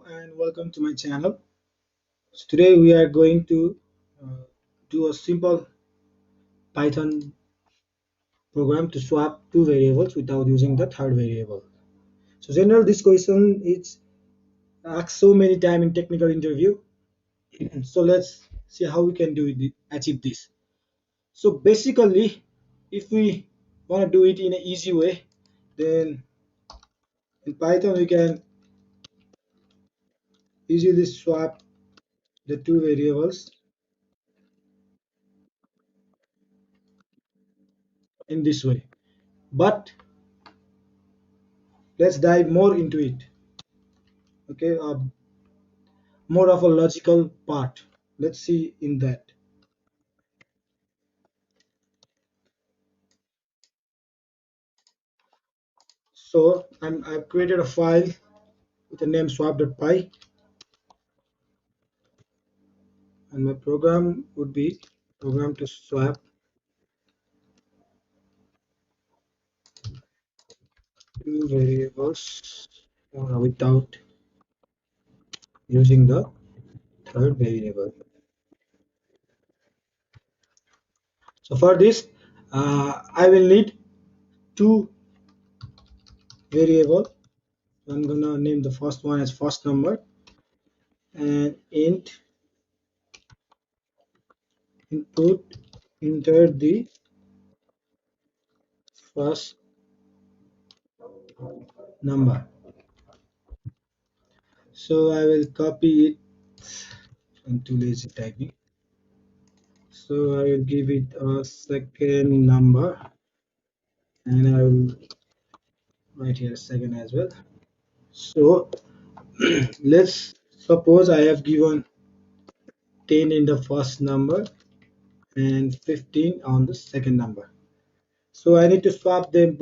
And welcome to my channel. So today we are going to uh, do a simple Python program to swap two variables without using the third variable. So general this question is asked so many times in technical interview. So let's see how we can do it, achieve this. So basically, if we want to do it in an easy way, then in Python we can easily swap the two variables in this way. But let's dive more into it. Okay, more of a logical part. Let's see in that. So I've created a file with the name swap.py, and my program would be program to swap two variables without using the third variable. So for this, I will need two variable. I'm gonna name the first one as first number and int input enter the first number. So I will copy it. I'm too lazy typing. So I will give it a second number, and I will write here a second as well. So let's suppose I have given 10 in the first number and 15 on the second number. So I need to swap them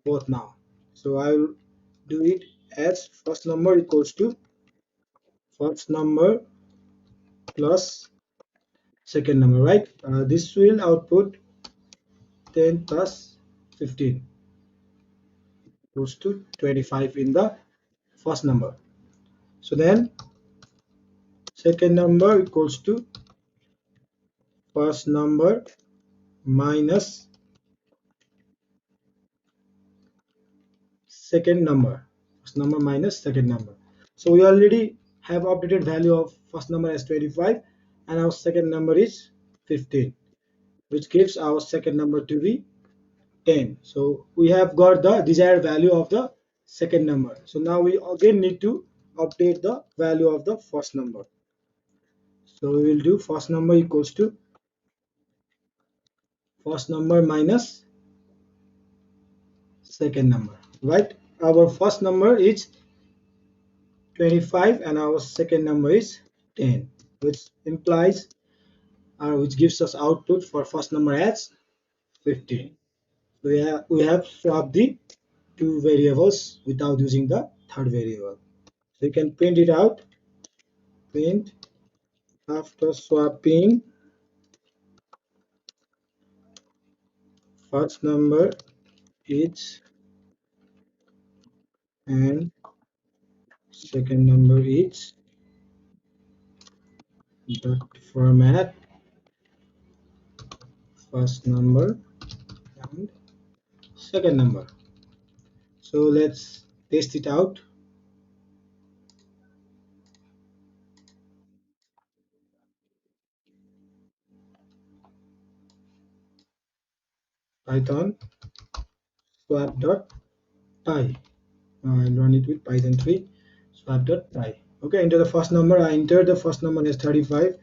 both now. So I will do it as first number equals to first number plus second number, right? This will output 10 plus 15 equals to 25 in the first number. So then second number equals to first number minus second number. First number minus second number. So we already have updated value of first number as 25 and our second number is 15, which gives our second number to be 10. So we have got the desired value of the second number. So now we again need to update the value of the first number. So we will do first number equals to first number minus second number, right? Our first number is 25 and our second number is 10, which implies which gives us output for first number as 15. We have swapped the two variables without using the third variable. So you can print it out. Print after swapping first number is and second number is dot format first number and second number. So let's test it out. Python swap.py. I'll run it with Python 3 swap.py. Okay, enter the first number. I enter the first number as 35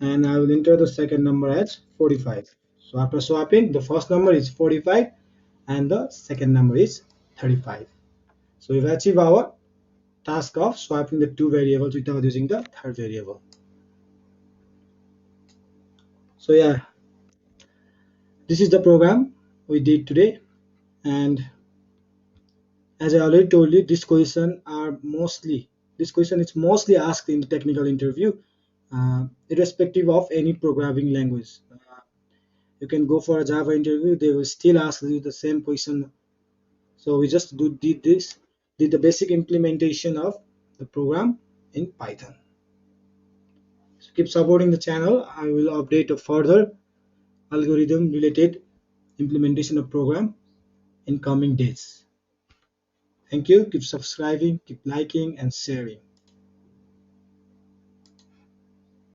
and I will enter the second number as 45. So after swapping, the first number is 45 and the second number is 35. So we've achieved our task of swapping the two variables without using the third variable. So yeah, this is the program we did today, and as I already told you, this question is mostly asked in the technical interview, irrespective of any programming language. You can go for a Java interview, they will still ask you the same question. So we just did the basic implementation of the program in Python. So keep supporting the channel. I will update a further algorithm related implementation of program in coming days. Thank you. Keep subscribing, keep liking and sharing.